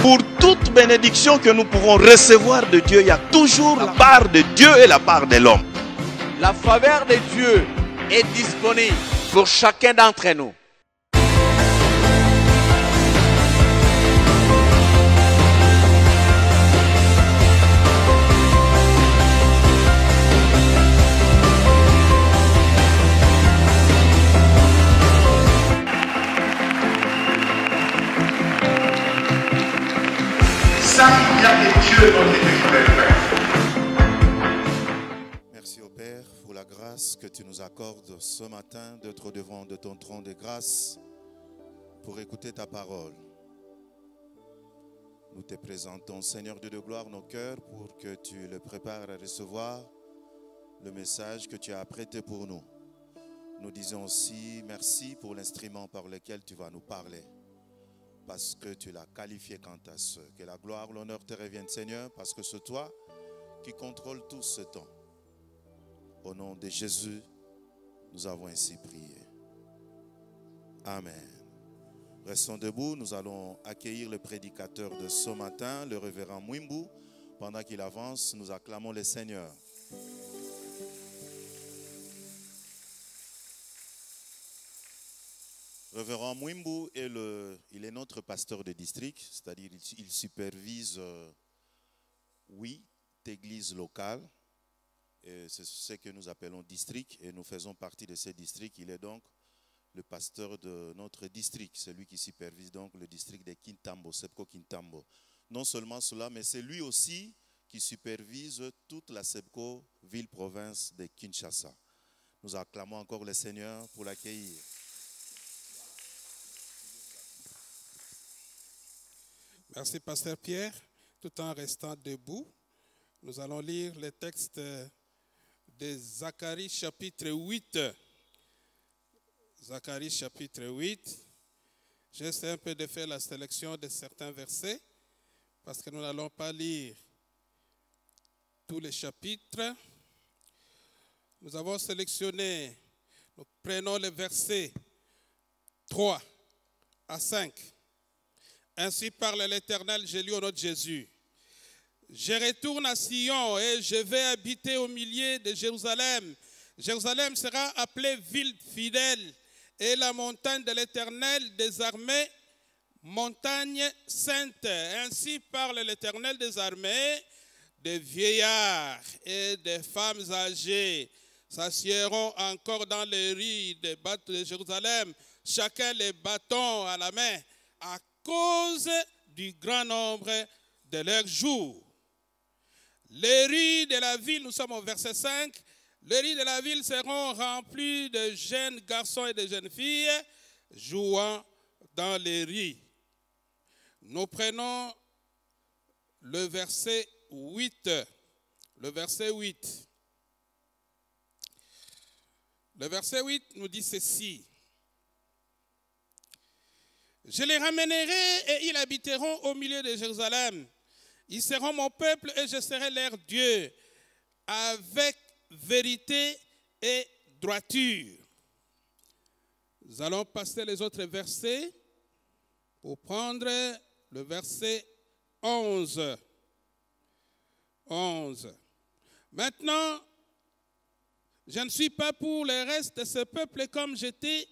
Pour toute bénédiction que nous pourrons recevoir de Dieu, il y a toujours la part de Dieu et la part de l'homme. La faveur de Dieu est disponible pour chacun d'entre nous. Ça, il y a que Dieu dans les Père. Merci au Père pour la grâce que tu nous accordes ce matin d'être devant de ton trône de grâce pour écouter ta parole. Nous te présentons, Seigneur Dieu de gloire, nos cœurs pour que tu le prépares à recevoir le message que tu as apprêté pour nous. Nous disons aussi merci pour l'instrument par lequel tu vas nous parler, parce que tu l'as qualifié quant à ce. Que la gloire, l'honneur te reviennent, Seigneur, parce que c'est toi qui contrôles tout ce temps. Au nom de Jésus, nous avons ainsi prié. Amen. Restons debout, nous allons accueillir le prédicateur de ce matin, le révérend Mwimbu. Pendant qu'il avance, nous acclamons le Seigneur. Révérend Mwimbu il est notre pasteur de district, c'est-à-dire il supervise 8 églises locales. C'est ce que nous appelons district et nous faisons partie de ces districts. Il est donc le pasteur de notre district, celui qui supervise donc le district de Kintambo, Sepko Kintambo. Non seulement cela, mais c'est lui aussi qui supervise toute la Sepko ville-province de Kinshasa. Nous acclamons encore le Seigneur pour l'accueillir. Merci, Pasteur Pierre. Tout en restant debout, nous allons lire le texte de Zacharie chapitre 8. Zacharie chapitre 8. J'essaie un peu de faire la sélection de certains versets parce que nous n'allons pas lire tous les chapitres. Nous avons sélectionné, nous prenons les versets 3 à 5. Ainsi parle l'Éternel, j'ai lu au nom de Jésus. Je retourne à Sion et je vais habiter au milieu de Jérusalem. Jérusalem sera appelée ville fidèle et la montagne de l'Éternel des armées, montagne sainte. Ainsi parle l'Éternel des armées, des vieillards et des femmes âgées s'assiéront encore dans les rues de Jérusalem, chacun les bâtons à la main, à cause du grand nombre de leurs jours. Les rues de la ville, nous sommes au verset 5, les rues de la ville seront remplies de jeunes garçons et de jeunes filles jouant dans les rues. Nous prenons le verset 8. Le verset 8. Le verset 8 nous dit ceci. Je les ramènerai et ils habiteront au milieu de Jérusalem. Ils seront mon peuple et je serai leur Dieu, avec vérité et droiture. Nous allons passer les autres versets pour prendre le verset 11. 11. Maintenant, je ne suis pas pour le reste de ce peuple comme j'étais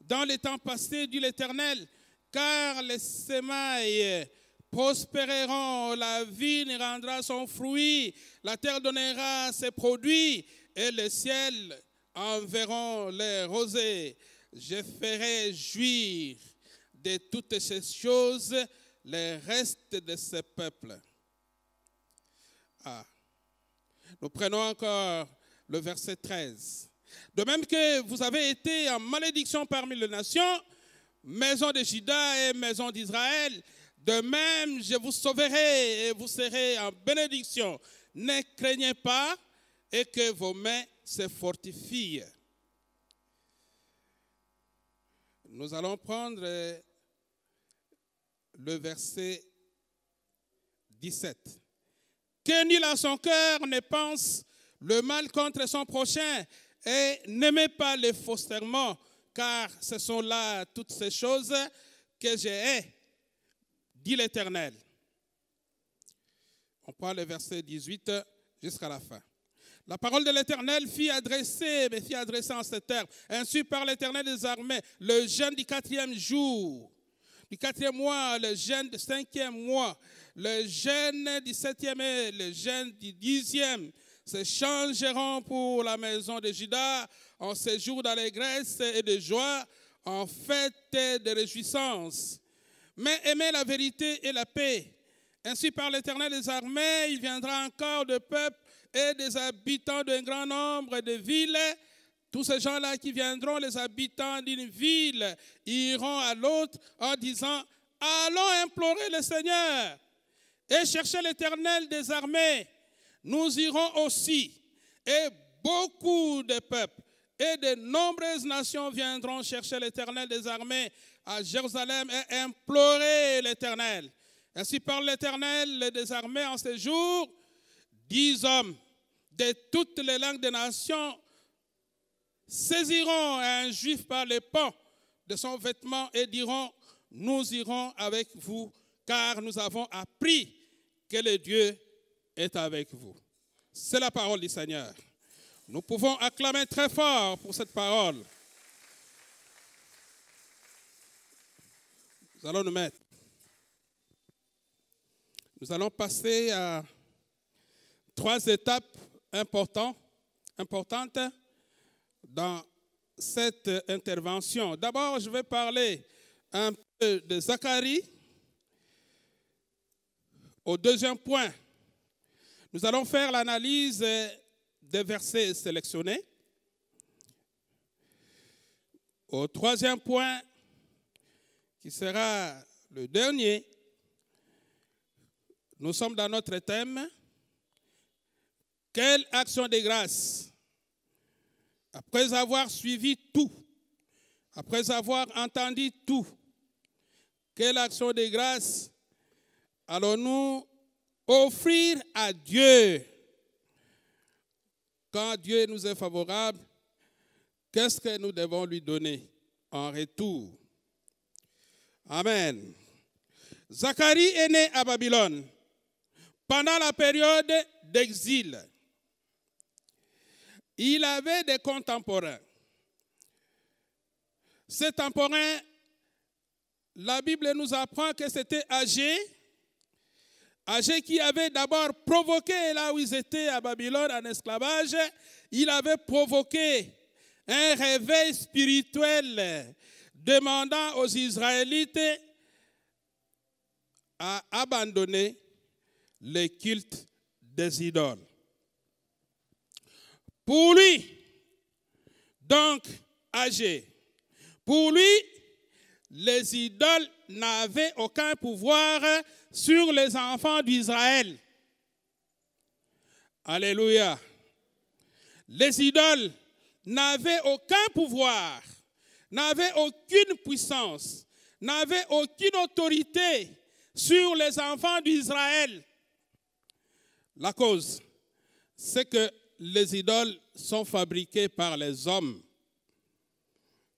dans les temps passés, dit l'Éternel, car les semailles prospéreront, la vigne rendra son fruit, la terre donnera ses produits et le ciel enverront les rosées. Je ferai jouir de toutes ces choses les restes de ce peuple. Nous prenons encore le verset 13. De même que vous avez été en malédiction parmi les nations, maison de Juda et maison d'Israël, de même je vous sauverai et vous serez en bénédiction. Ne craignez pas et que vos mains se fortifient. Nous allons prendre le verset 17. Que nul en son cœur ne pense le mal contre son prochain et n'aimez pas les faux serments, car ce sont là toutes ces choses que j'ai, dit l'Éternel. On prend le verset 18 jusqu'à la fin. La parole de l'Éternel fit adresser en ces termes. Ainsi par l'Éternel des armées, le jeûne du 4e jour, du 4e mois, le jeûne du 5e mois, le jeûne du 7e et le jeûne du 10e se changeront pour la maison de Juda en séjour d'allégresse et de joie, en fête et de réjouissance. Mais aimez la vérité et la paix. Ainsi par l'Éternel des armées, il viendra encore de peuples et des habitants d'un grand nombre de villes. Tous ces gens-là qui viendront, les habitants d'une ville, iront à l'autre en disant, allons implorer le Seigneur et chercher l'Éternel des armées. Nous irons aussi, et beaucoup de peuples et de nombreuses nations viendront chercher l'Éternel des armées à Jérusalem et implorer l'Éternel. Ainsi parle l'Éternel des armées en ces jours, 10 hommes de toutes les langues des nations saisiront un juif par les pans de son vêtement et diront, nous irons avec vous, car nous avons appris que le Dieu est avec vous. C'est la parole du Seigneur. Nous pouvons acclamer très fort pour cette parole. Nous allons nous mettre. Nous allons passer à 3 étapes importantes dans cette intervention. D'abord, je vais parler un peu de Zacharie. Au 2e point, nous allons faire l'analyse des versets sélectionnés. Au 3e point, qui sera le dernier, nous sommes dans notre thème. Quelle action de grâce? Après avoir suivi tout, après avoir entendu tout, quelle action de grâce allons-nous offrir à Dieu? Quand Dieu nous est favorable, qu'est-ce que nous devons lui donner en retour? Amen. Zacharie est né à Babylone pendant la période d'exil. Il avait des contemporains. Ces contemporains, la Bible nous apprend que c'était Agé qui avait d'abord provoqué, là où ils étaient à Babylone en esclavage, il avait provoqué un réveil spirituel demandant aux Israélites à abandonner le culte des idoles. Pour lui, donc, Agé, pour lui, les idoles n'avaient aucun pouvoir sur les enfants d'Israël. Alléluia. Les idoles n'avaient aucun pouvoir, n'avaient aucune puissance, n'avaient aucune autorité sur les enfants d'Israël. La cause, c'est que les idoles sont fabriquées par les hommes.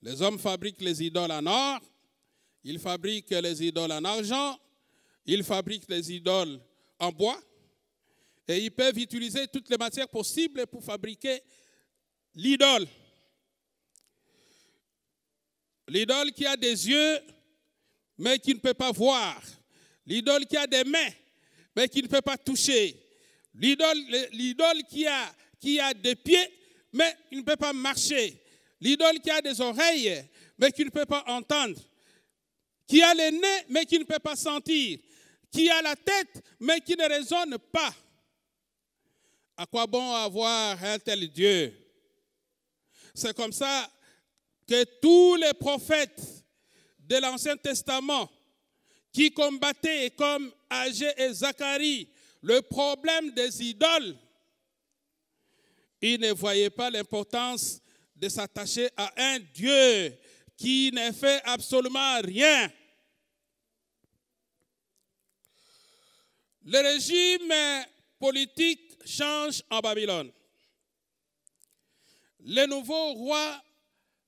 Les hommes fabriquent les idoles en or, ils fabriquent les idoles en argent, ils fabriquent les idoles en bois, et ils peuvent utiliser toutes les matières possibles pour fabriquer l'idole. L'idole qui a des yeux, mais qui ne peut pas voir. L'idole qui a des mains, mais qui ne peut pas toucher. L'idole qui a des pieds, mais qui ne peut pas marcher. L'idole qui a des oreilles, mais qui ne peut pas entendre. Qui a le nez, mais qui ne peut pas sentir. Qui a la tête, mais qui ne raisonne pas. À quoi bon avoir un tel Dieu? C'est comme ça que tous les prophètes de l'Ancien Testament qui combattaient comme Agé et Zacharie le problème des idoles, ils ne voyaient pas l'importance de s'attacher à un Dieu qui ne fait absolument rien. Le régime politique change en Babylone. Le nouveau roi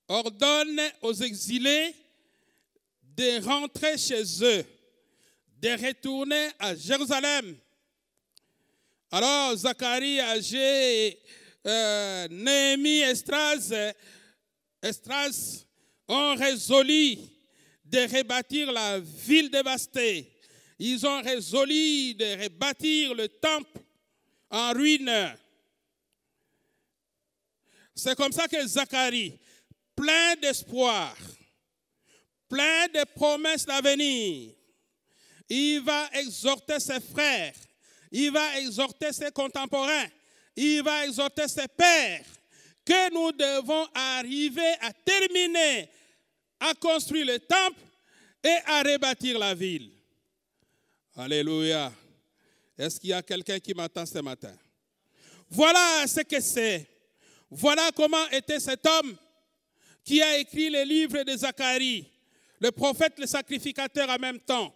ordonne aux exilés de rentrer chez eux, de retourner à Jérusalem. Alors, Zacharie, Agé, Néhémie, Esdras ont résolu de rebâtir la ville dévastée. Ils ont résolu de rebâtir le temple en ruine. C'est comme ça que Zacharie, plein d'espoir, plein de promesses d'avenir, il va exhorter ses frères, il va exhorter ses contemporains, il va exhorter ses pères, que nous devons arriver à terminer, à construire le temple et à rebâtir la ville. Alléluia. Est-ce qu'il y a quelqu'un qui m'entend ce matin? Voilà ce que c'est. Voilà comment était cet homme qui a écrit les livres de Zacharie, le prophète, le sacrificateur en même temps.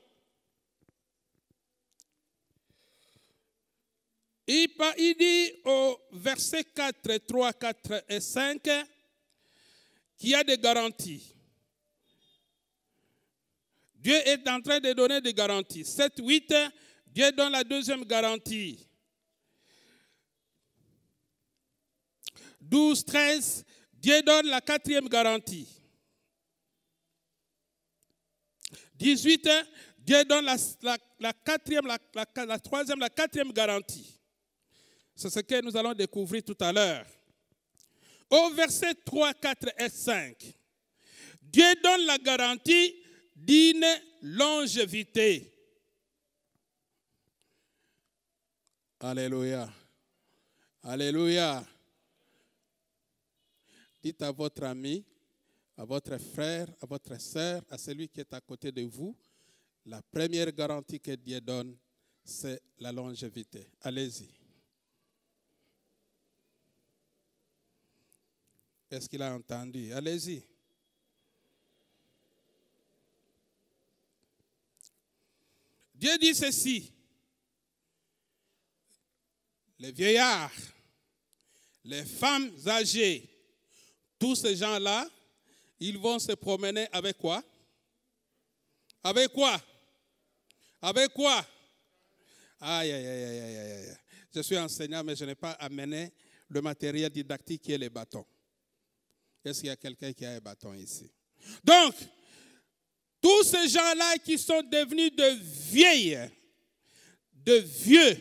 Il dit au verset 4, 3, 4 et 5 qu'il y a des garanties. Dieu est en train de donner des garanties. 7, 8, Dieu donne la deuxième garantie. 12, 13, Dieu donne la quatrième garantie. 18, Dieu donne la troisième, la quatrième garantie. C'est ce que nous allons découvrir tout à l'heure. Au verset 3, 4 et 5, Dieu donne la garantie d'une longévité. Alléluia. Alléluia. Dites à votre ami, à votre frère, à votre sœur, à celui qui est à côté de vous, la première garantie que Dieu donne, c'est la longévité. Allez-y. Est-ce qu'il a entendu? Allez-y. Dieu dit ceci. Les vieillards, les femmes âgées, tous ces gens-là, ils vont se promener avec quoi? Avec quoi? Avec quoi? Aïe, aïe, aïe, aïe, aïe, aïe. Je suis enseignant, mais je n'ai pas amené le matériel didactique qui est les bâtons. Est-ce qu'il y a quelqu'un qui a un bâton ici? Donc, tous ces gens-là qui sont devenus de vieux,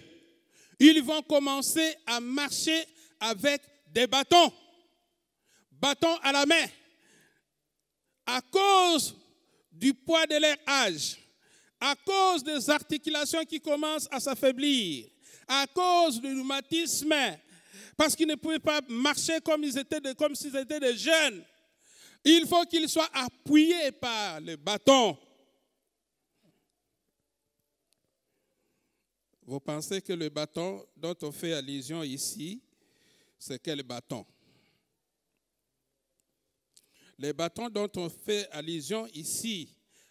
ils vont commencer à marcher avec des bâtons. Bâtons à la main. À cause du poids de leur âge, à cause des articulations qui commencent à s'affaiblir, à cause du rhumatisme, parce qu'ils ne pouvaient pas marcher comme s'ils étaient des jeunes. Il faut qu'ils soient appuyés par le bâton. Vous pensez que le bâton dont on fait allusion ici, c'est quel bâton? Le bâton dont on fait allusion ici,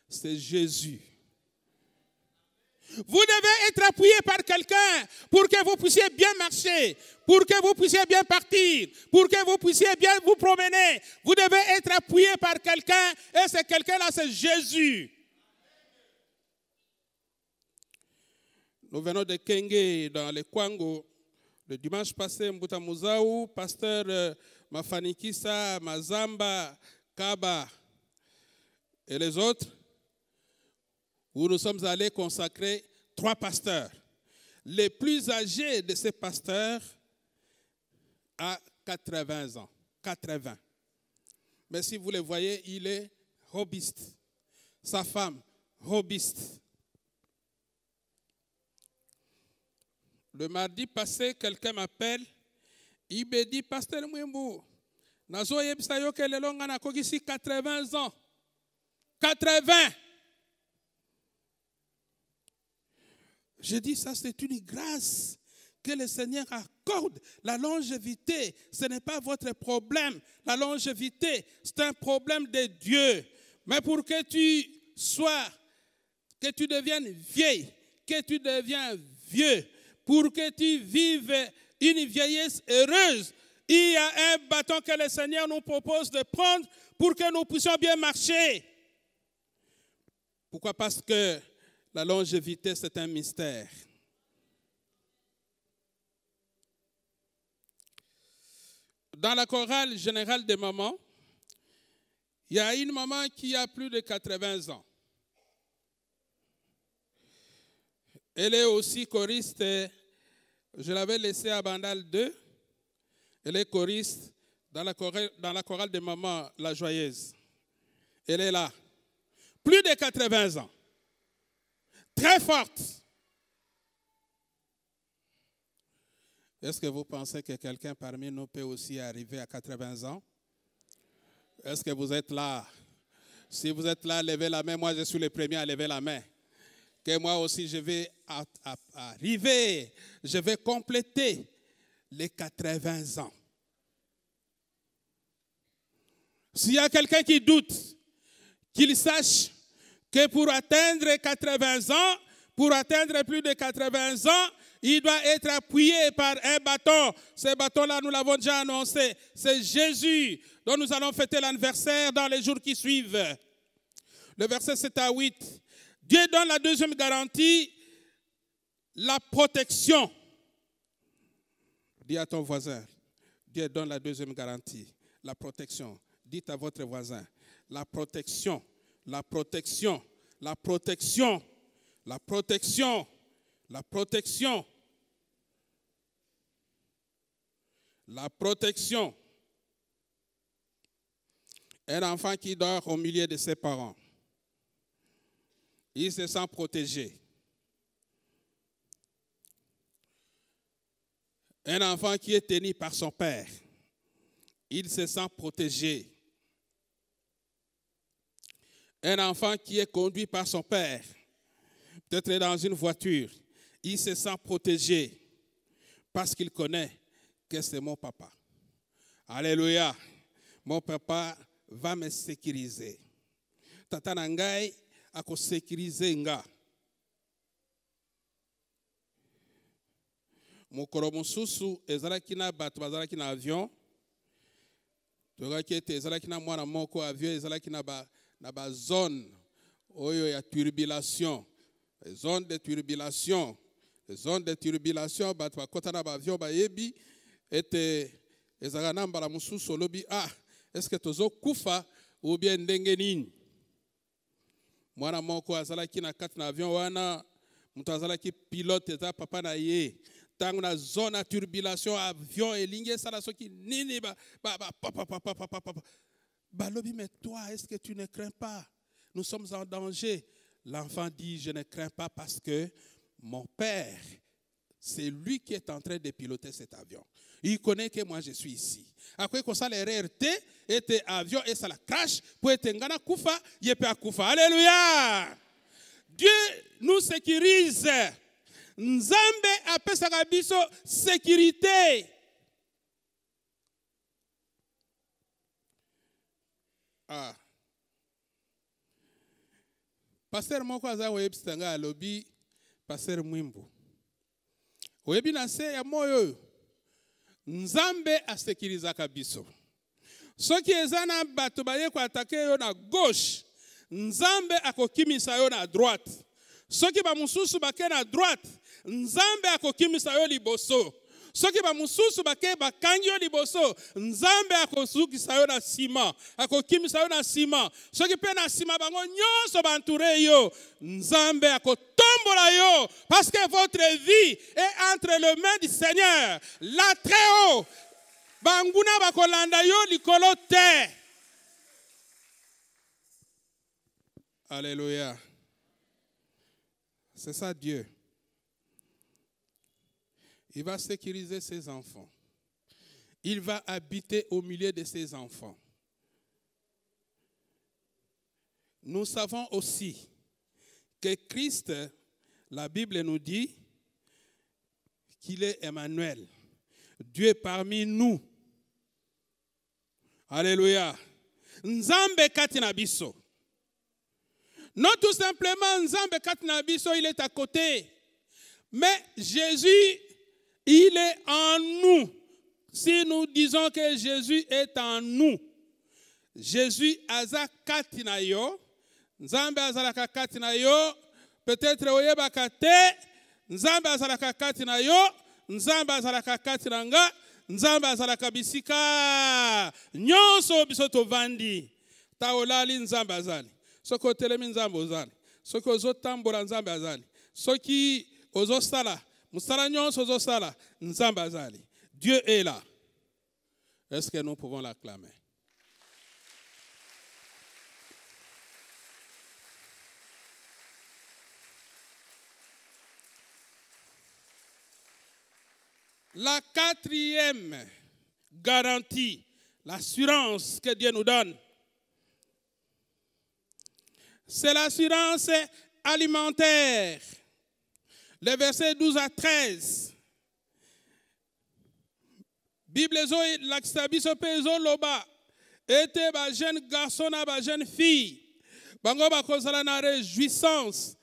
c'est Jésus. Vous devez être appuyé par quelqu'un pour que vous puissiez bien marcher, pour que vous puissiez bien partir, pour que vous puissiez bien vous promener. Vous devez être appuyé par quelqu'un et ce quelqu'un-là, c'est Jésus. Nous venons de Kenge dans le Kwango. Le dimanche passé, Mbuta Muzaou, pasteur Mafanikisa, Mazamba, Kaba et les autres, où nous sommes allés consacrer 3 pasteurs. Les plus âgés de ces pasteurs a 80 ans. 80. Mais si vous le voyez, il est robuste. Sa femme, robuste. Le mardi passé, quelqu'un m'appelle. Il me dit, Pasteur Mwimbu, nazo yebisa yo ke lelo ngana kokisi 80 ans. 80. Je dis, ça c'est une grâce que le Seigneur accorde. La longévité, ce n'est pas votre problème. La longévité, c'est un problème de Dieu. Mais pour que tu deviennes vieille, que tu deviens vieux, pour que tu vives une vieillesse heureuse, il y a un bâton que le Seigneur nous propose de prendre pour que nous puissions bien marcher. Pourquoi? Parce que la longévité, c'est un mystère. dans la chorale générale des mamans, il y a une maman qui a plus de 80 ans. Elle est aussi choriste, je l'avais laissée à Bandal 2. Elle est choriste dans la chorale des mamans, la Joyeuse. Elle est là. Plus de 80 ans. Très forte. Est-ce que vous pensez que quelqu'un parmi nous peut aussi arriver à 80 ans? Est-ce que vous êtes là? Si vous êtes là, levez la main. Moi, je suis le premier à lever la main. Que moi aussi, je vais arriver. Je vais compléter les 80 ans. S'il y a quelqu'un qui doute, qu'il sache que pour atteindre 80 ans, pour atteindre plus de 80 ans, il doit être appuyé par un bâton. Ce bâton-là, nous l'avons déjà annoncé. C'est Jésus dont nous allons fêter l'anniversaire dans les jours qui suivent. Le verset 7 à 8. Dieu donne la deuxième garantie, la protection. Dis à ton voisin, Dieu donne la deuxième garantie, la protection. Dites à votre voisin, la protection, la protection, la protection, la protection, la protection, la protection. Un enfant qui dort au milieu de ses parents, il se sent protégé. Un enfant qui est tenu par son père, il se sent protégé. Un enfant qui est conduit par son père, peut-être dans une voiture, il se sent protégé parce qu'il connaît que c'est mon papa. Alléluia. Mon papa va me sécuriser. Tata nangai ako sécuriser nga. Mokoro mosusu ezalaki na bato bazalaki na avion. Tokaki ete ezalaki na mwana moko avion ezalaki na ba zone oyo ya turbulation. Zone de turbulation. Zone de turbulation bato bakota na ba avion ba yebi ete ezalaka na mbala mosusu lobi est-ce que tozo kufa ou bien ndenge nini? Mwana moko azalaki na kati na avion wana mutu azalaki pilote eza papa na ye. Tango na zone à turbulation avion elingi sala soki nini balobi mais toi est-ce que tu ne crains pas? Nous sommes en danger. L'enfant dit je ne crains pas parce que mon père c'est lui qui est en train de piloter cet avion. Il connaît que moi je suis ici. Après qu'on ça les RRT était avion et ça la crash pour être ngana kufa yepe akufa. Alléluia. Dieu nous sécurise. Nzambe apesaka biso sécurité. Pasteur moko aza webstanga alobi Pasteur Mwimbu. Webi na se ya moyo Nzambe asekirizaka biso. Soki ezana bato baye ko attaquer yo na gauche, Nzambe akokimisa yo na droite. Soki ba mususu bake na droite, Nzambe akokimisa yo liboso. Soki ba mususu bake bakangi yo liboso, Nzambe akosukisa yo na sima, akokimisa yo na sima. Soki pe na sima bango nyonso bantoure yo, Nzambe akotombola yo parce que votre vie est entre les mains du Seigneur. Là très haut, banguna bakolanda yo likolo te. Alléluia. C'est ça Dieu. Il va sécuriser ses enfants. Il va habiter au milieu de ses enfants. Nous savons aussi que Christ, la Bible nous dit qu'il est Emmanuel. Dieu parmi nous. Alléluia. Nzambe katina biso. Non tout simplement Nzambe katina biso, il est à côté. Mais Jésus, il est en nous. Si nous disons que Jésus est en nous, Jésus aza katina yo, Nzambe azalaka katina yo, peut-être oyebaka te, Nzambe azalaka katina yo, Nzambe azalaka katina nga, nzambe azalaka bisika nyonso biso tovandi taolali nzambe azali soki otelemi nzambe ozali soki ozotambola nzambe azali soki ozosala mosala nyonso ozosala nzambe azali. Dieu est là. Est-ce que nous pouvons l'acclamer? La quatrième garantie, l'assurance que Dieu nous donne, c'est l'assurance alimentaire. Les versets 12 à 13. Bible zo lakisa biso pe zo loba ete ba jeune garçon na ba jeune fille bango bakozala na réjouissance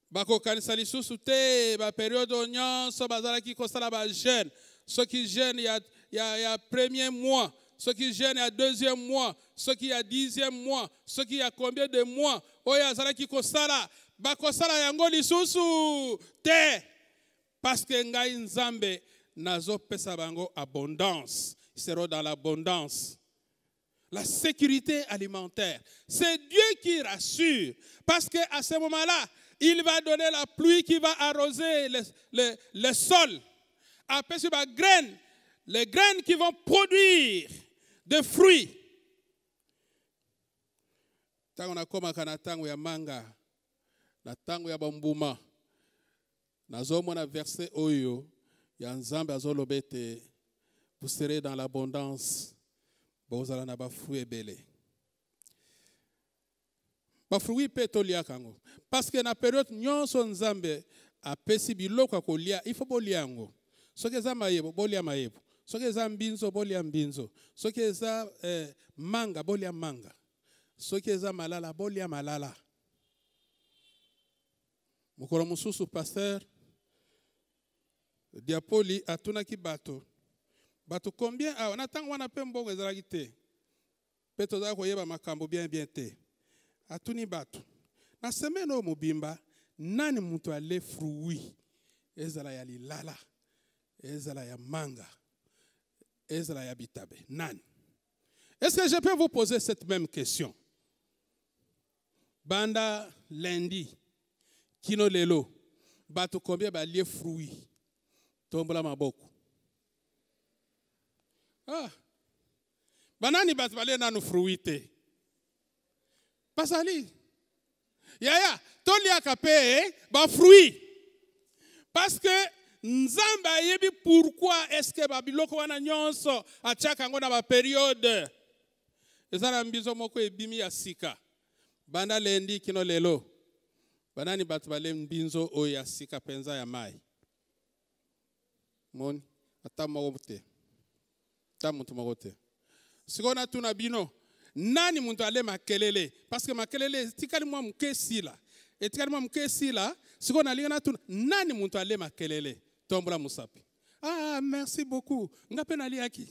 bakokanisa lisusu te ba période nyonso bazalaki kosala ba jeune soki jeune ya premier mois soki jeune ya deuxième mois soki ya 10e mois soki ya combien de mois oyo azalaki kosala bakosala yango lisusu te parce que ngai nzambe nazo pesa bango abondance. Ils seront dans l'abondance. La sécurité alimentaire. C'est Dieu qui rassure. Parce qu'à ce moment-là, il va donner la pluie qui va arroser le sol. Après, sur la graine, les graines qui vont produire des fruits. Tango na koma kana tango ya manga, na tango ya bambuma. Nazo mona verset oyo. Yanzambe azolobete, vous serez dans l'abondance. Bozala na ba fruit ebele. Ba fruit petolia kango. Parce que na période nyonso nzambe apesi biloko kolia, il faut bolia yango. Soki eza mayebo bolia mayebo. Soki eza mbinzo bolia mbinzo. Soki eza manga bolia manga. Soki eza malala bolia malala. Mukolo mususu pasteur Diapoli atunaki bato. Bato combien on attend wana pe mbongo ezalaki te. Pe tozala koyeba makambo bien te. Atuni bato. Na semaine o mobimba nani mutu ale fruit ezala ya lilala. Ezala ya manga. Ezala ya bitabe. Nani? Est-ce que je peux vous poser cette même question? Banda lundi kino lelo bato combien ba lie fruit? Tombola maboko. Ah. Banani bat bale nanu fruité. Pasali. Yaya, toli akape ba fruit. Parce que nzamba yebi pourquoi est-ce que babiloko wana nyonso achaka ngo na ba période. Ezala mbizo moko ebimi ya sika. Banda lendi kino lelo. Banani bat bale mbinzo o ya sika penza ya mai. Mon atamawote tamutumawote sikona tuna bino nani muntu ale makelele parce que makelele tikali mwa mkesila etikali mwa mkesila sikona linga tuna nani muntu ale makelele tombola musapi ah merci beaucoup ngape na liaki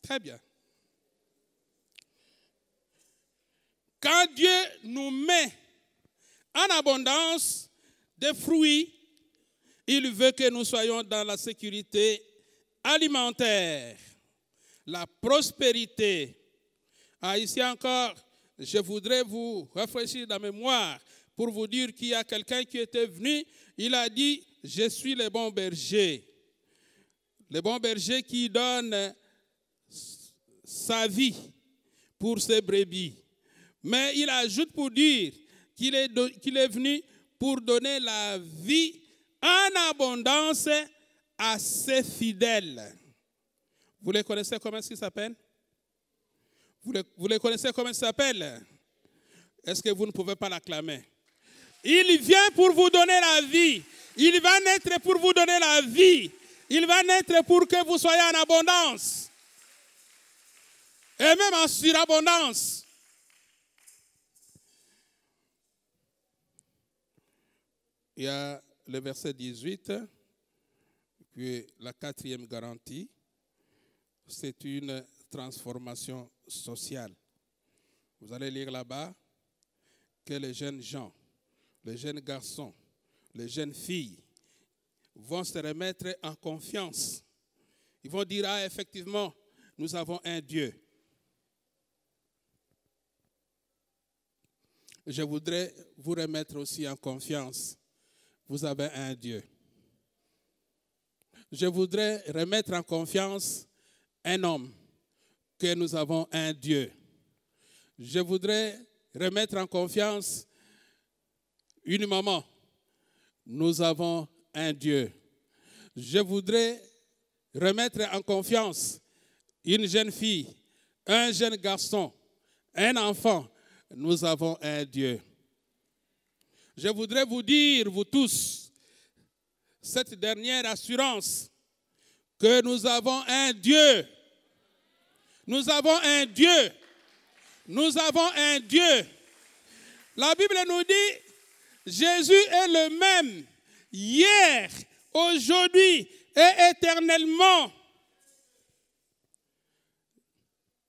très bien. Quand Dieu nous met en abondance de fruits, il veut que nous soyons dans la sécurité alimentaire, la prospérité. Ah, ici encore, je voudrais vous rafraîchir la mémoire pour vous dire qu'il y a quelqu'un qui était venu, il a dit, je suis le bon berger. Le bon berger qui donne sa vie pour ses brebis. Mais il ajoute pour dire qu'il est venu pour donner la vie en abondance à ses fidèles. Vous les connaissez comment est-ce qu'ils s'appellent? Vous les connaissez comment ils s'appellent? Est-ce que vous ne pouvez pas l'acclamer? Il vient pour vous donner la vie. Il va naître pour vous donner la vie. Il va naître pour que vous soyez en abondance. Et même en surabondance. Il y a le verset 18, que la quatrième garantie, c'est une transformation sociale. Vous allez lire là-bas que les jeunes gens, les jeunes garçons, les jeunes filles vont se remettre en confiance. Ils vont dire, ah, effectivement, nous avons un Dieu. Je voudrais vous remettre aussi en confiance. Vous avez un Dieu. Je voudrais remettre en confiance un homme, que nous avons un Dieu. Je voudrais remettre en confiance une maman. Nous avons un Dieu. Je voudrais remettre en confiance une jeune fille, un jeune garçon, un enfant. Nous avons un Dieu. Je voudrais vous dire, vous tous, cette dernière assurance, que nous avons un Dieu. Nous avons un Dieu. Nous avons un Dieu. La Bible nous dit, Jésus est le même hier, aujourd'hui et éternellement.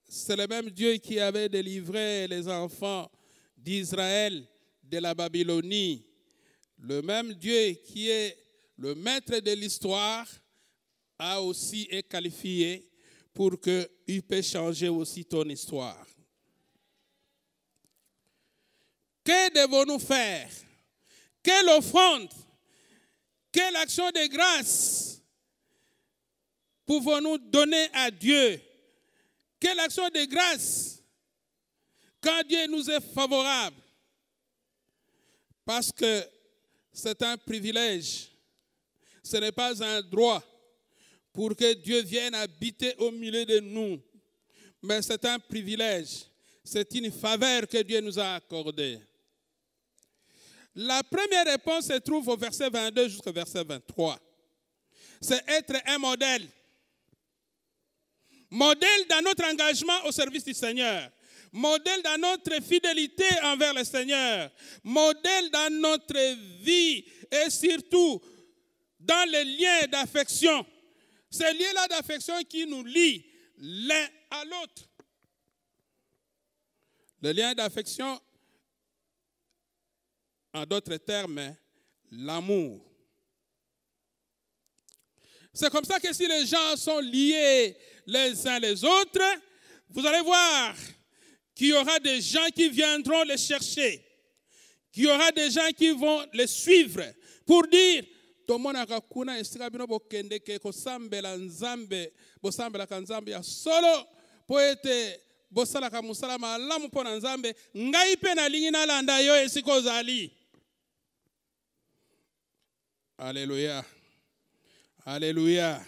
C'est le même Dieu qui avait délivré les enfants d'Israël de la Babylonie. Le même Dieu qui est le maître de l'histoire a aussi été qualifié pour qu'il puisse changer aussi ton histoire. Que devons-nous faire? Quelle offrande, quelle action de grâce pouvons-nous donner à Dieu? Quelle action de grâce quand Dieu nous est favorable? Parce que c'est un privilège, ce n'est pas un droit pour que Dieu vienne habiter au milieu de nous. Mais c'est un privilège, c'est une faveur que Dieu nous a accordée. La première réponse se trouve au verset 22 jusqu'au verset 23. C'est être un modèle. Modèle dans notre engagement au service du Seigneur. Modèle dans notre fidélité envers le Seigneur. Modèle dans notre vie et surtout dans les liens d'affection. Ces liens-là d'affection qui nous lient l'un à l'autre. Le lien d'affection, en d'autres termes, l'amour. C'est comme ça que si les gens sont liés les uns les autres, vous allez voir qu'il y aura des gens qui viendront les chercher, qu'il y aura des gens qui vont les suivre pour dire tomonaka kuna esika bino bokende ke kosambela nzambe bosambelaka nzambe ya solo po ete bosalaka musala malamu mpo na nzambe ngai mpe nalingi nalanda yo esika ozali. Alléluia. Alléluia.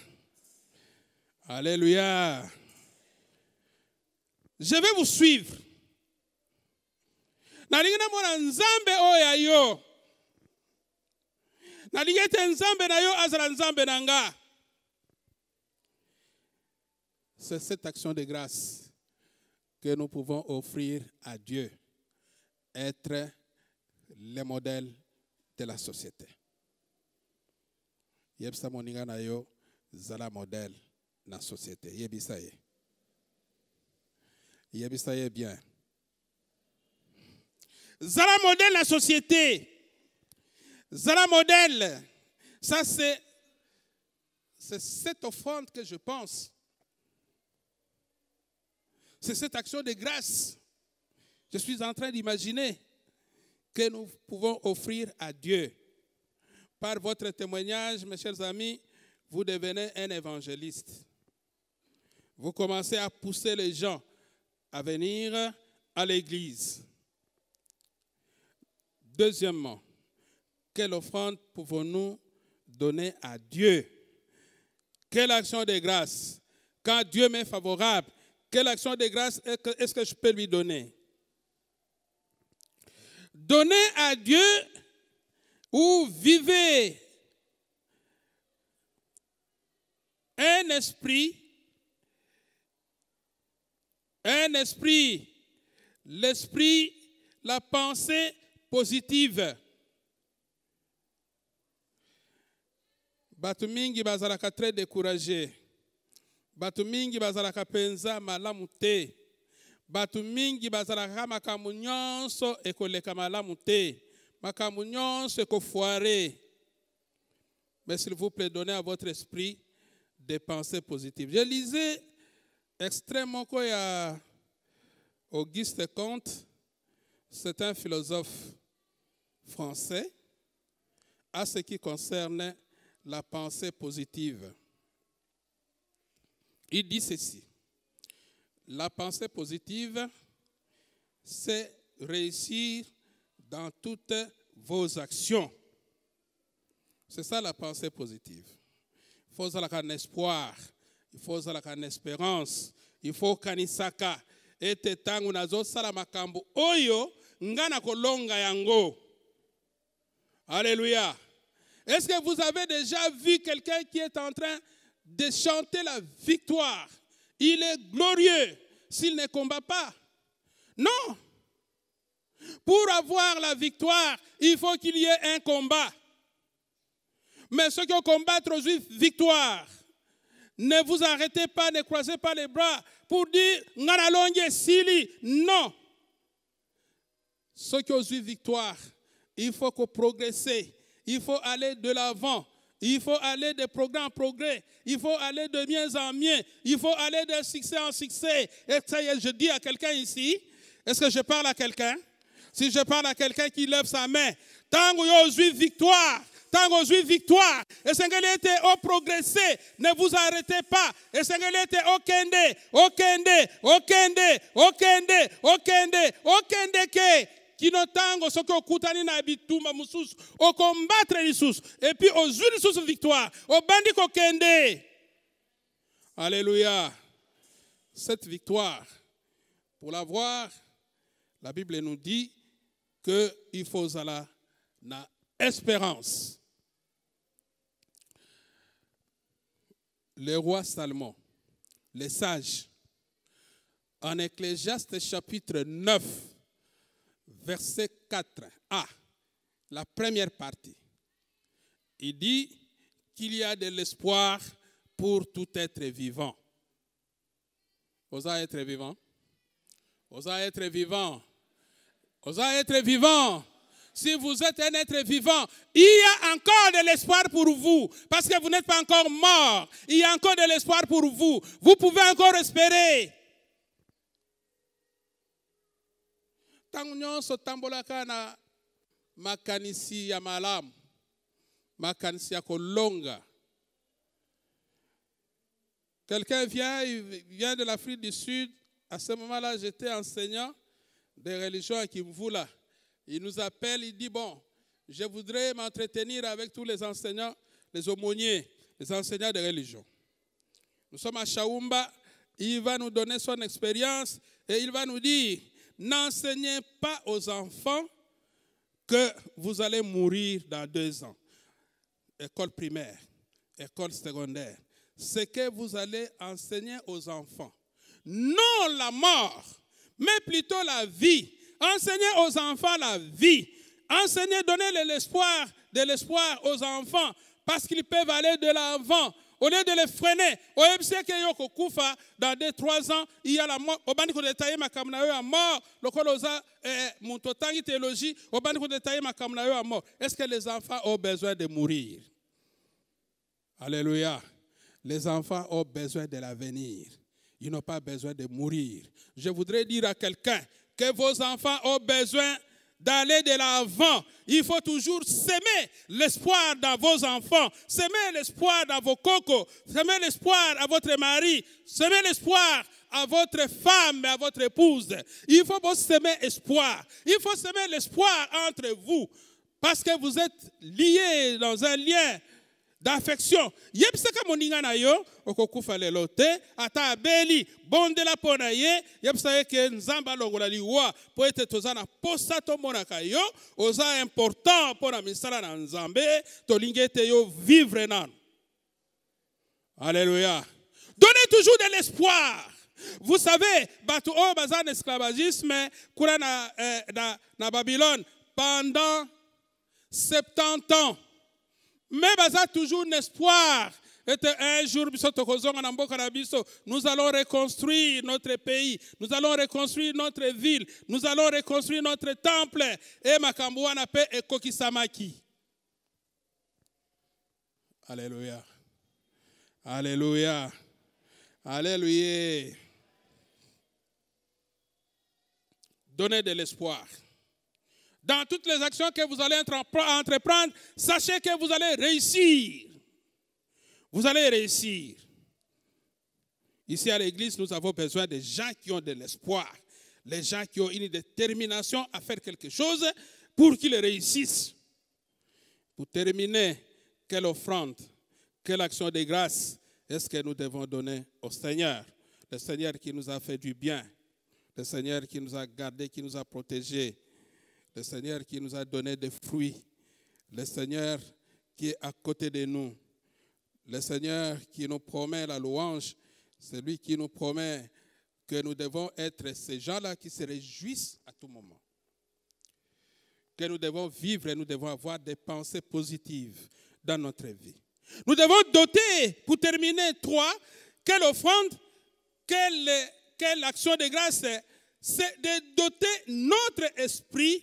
Alléluia. Je vais vous suivre. Nalingi na mona nzambe oya yo. Nalingi ete nzambe na yo azala nzambe na nga. C'est cette action de grâce que nous pouvons offrir à Dieu. Être les modèles de la société. Yebsa moninga na yo zala modèle na société. Yebisa ye. Yebisa ye bien. Zala modèle na société. Zala modèle. Ça c'est cette offrande que je pense. C'est cette action de grâce. Je suis en train d'imaginer que nous pouvons offrir à Dieu. Par votre témoignage, mes chers amis, vous devenez un évangéliste. Vous commencez à pousser les gens à venir à l'église. Deuxièmement, quelle offrande pouvons-nous donner à Dieu? Quelle action de grâce? Quand Dieu m'est favorable, quelle action de grâce est-ce que je peux lui donner? Donnez à Dieu ou vivez un esprit, l'esprit, la pensée positive. Batu mingi bazalaka très découragé. Batu mingi bazalaka penza malamu te. Batu mingi bazalaka makambo nyonso ekoleka malamu te. Makambo nyonso ekofoire. Mais s'il vous plaît, donnez à votre esprit des pensées positives. Je lisais extrêmement quoi il y a Auguste Comte, c'est un philosophe français, à ce qui concerne la pensée positive. Il dit ceci: la pensée positive, c'est réussir dans toutes vos actions. C'est ça la pensée positive. Il faut avoir un espoir, il faut avoir une espérance, il faut kanisaka. Ete tangu nazo sala makambo oyo ngana kolonga yango. Alléluia. Est-ce que vous avez déjà vu quelqu'un qui est en train de chanter la victoire? Il est glorieux s'il ne combat pas. Non. Pour avoir la victoire, il faut qu'il y ait un combat. Mais ceux qui ont combattu aujourd'hui victoire, ne vous arrêtez pas, ne croisez pas les bras pour dire Nganalonge Sili. Non. Ceux qui ont eu victoire, il faut progresser. Il faut aller de l'avant. Il faut aller de progrès en progrès. Il faut aller de mieux en mieux. Il faut aller de succès en succès. Et ça y est, je dis à quelqu'un ici, est-ce que je parle à quelqu'un? Si je parle à quelqu'un qui lève sa main, tant que vous avez victoire, tant que vous avez victoire, et c'est que vous êtes au progresser, ne vous arrêtez pas. Et c'est que vous êtes au kende, au kende, au kende, au kende, au kende, au kende ke. Kinotango soko okutani na bitumba mususu o combattre lisusu et puis aux huiles lisusu victoire au bandi kokende. Alléluia. Cette victoire, pour l'avoir, la Bible nous dit qu'il faut avoir na espérance. Le roi Salomon, les sages, en Ecclésiaste chapitre 9, verset 4a, la première partie, il dit qu'il y a de l'espoir pour tout être vivant. Osa être vivant. Osa être vivant. Osa être vivant. Si vous êtes un être vivant, il y a encore de l'espoir pour vous. Parce que vous n'êtes pas encore mort. Il y a encore de l'espoir pour vous. Vous pouvez encore espérer. Tangu nyonso tambolaka na makanisi ya malamu, makanisi ya kolonga. Quelqu'un vient de l'Afrique du Sud. À ce moment-là, j'étais enseignant des religions à Kimvula. Il nous appelle, il dit, bon, je voudrais m'entretenir avec tous les enseignants, les aumôniers, les enseignants de religion. Nous sommes à Chaoumba, il va nous donner son expérience et il va nous dire, n'enseignez pas aux enfants que vous allez mourir dans 2 ans. École primaire, école secondaire. Ce que vous allez enseigner aux enfants, non la mort, mais plutôt la vie. Enseignez aux enfants la vie. Enseignez, donnez de l'espoir aux enfants parce qu'ils peuvent aller de l'avant. Au lieu de les freiner, dans 2-3 ans, il y a la mort. Est-ce que les enfants ont besoin de mourir? Alléluia. Les enfants ont besoin de l'avenir. Ils n'ont pas besoin de mourir. Je voudrais dire à quelqu'un que vos enfants ont besoin d'aller de l'avant. Il faut toujours semer l'espoir dans vos enfants, semer l'espoir dans vos cocos, semer l'espoir à votre mari, semer l'espoir à votre femme et à votre épouse. Il faut semer espoir. Il faut semer l'espoir entre vous parce que vous êtes liés dans un lien d'affection. Yebsaka moninga na yo okokufa lelo te ata abeli bondela pona ye yebsa ke nzamba longola liwa po ete tozana posa to monaka yo oza important pona misala na nzambe to lingete yo vivre nan. Alléluia. Donnez toujours de l'espoir. Vous savez, batu o bazan esclavagisme kura na Babylone pendant 70 ans. Mais il y a toujours un espoir. Et un jour, nous allons reconstruire notre pays. Nous allons reconstruire notre ville. Nous allons reconstruire notre temple. Et Makambuana pe ekokisamaki. Alléluia. Alléluia. Alléluia. Donnez de l'espoir. Dans toutes les actions que vous allez entreprendre, sachez que vous allez réussir. Vous allez réussir. Ici à l'église, nous avons besoin de gens qui ont de l'espoir. Les gens qui ont une détermination à faire quelque chose pour qu'ils réussissent. Pour terminer, quelle offrande, quelle action de grâce est-ce que nous devons donner au Seigneur? Le Seigneur qui nous a fait du bien. Le Seigneur qui nous a gardés, qui nous a protégés. Le Seigneur qui nous a donné des fruits. Le Seigneur qui est à côté de nous. Le Seigneur qui nous promet la louange. C'est lui qui nous promet que nous devons être ces gens-là qui se réjouissent à tout moment. Que nous devons vivre et nous devons avoir des pensées positives dans notre vie. Nous devons doter, pour terminer, 3, quelle offrande, quelle action de grâce, c'est de doter notre esprit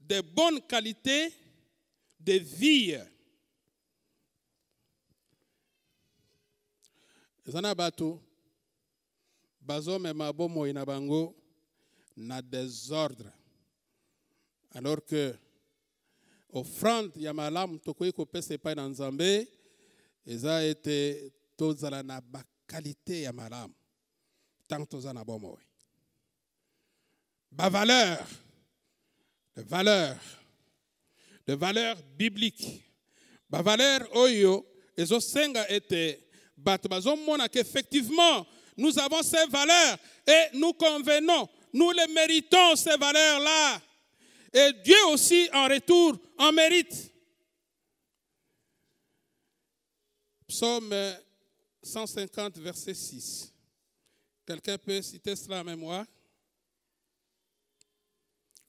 de bonnes qualités de vie. Zanabato, bazo me mabomo inabango na désordre. Alors que offrande ya malamu tokoyi kopesa epai na Nzambe eza ete tozala na bakalite ya malamu tant toza na bomoi. Valeur biblique. Valeur oyo ezosenga ete bato bazomona qu'effectivement nous avons ces valeurs et nous convenons, nous les méritons ces valeurs-là. Et Dieu aussi en retour en mérite. Psaume 150, verset 6. Quelqu'un peut citer cela en mémoire?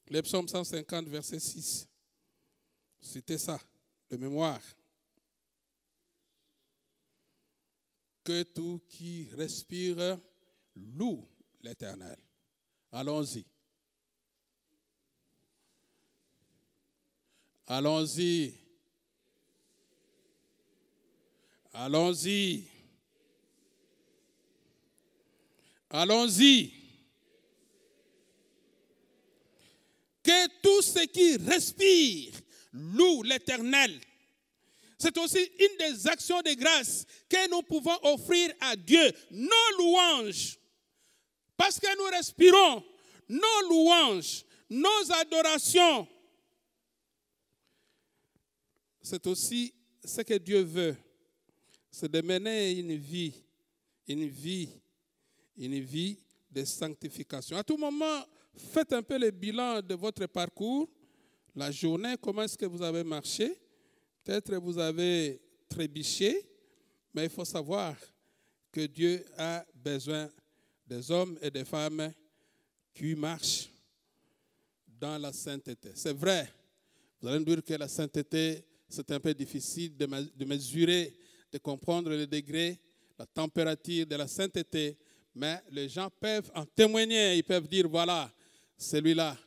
Le psaume 150, verset 6. Citez ça, de mémoire. Que tout qui respire loue l'Éternel. Allons-y. Allons-y. Allons-y. Allons-y. Que tout ce qui respire loue l'Éternel. C'est aussi une des actions de grâce que nous pouvons offrir à Dieu, nos louanges. Parce que nous respirons, nos louanges, nos adorations. C'est aussi ce que Dieu veut. C'est de mener une vie de sanctification. À tout moment, faites un peu le bilan de votre parcours. La journée, comment est-ce que vous avez marché? Peut-être vous avez trébuché, mais il faut savoir que Dieu a besoin des hommes et des femmes qui marchent dans la sainteté. C'est vrai, vous allez me dire que la sainteté, c'est un peu difficile de mesurer, de comprendre le degré, la température de la sainteté, mais les gens peuvent en témoigner, ils peuvent dire, voilà, celui-là,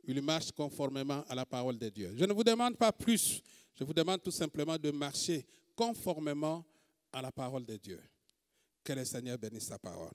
il marche conformément à la parole de Dieu. Je ne vous demande pas plus. Je vous demande tout simplement de marcher conformément à la parole de Dieu. Que le Seigneur bénisse sa parole.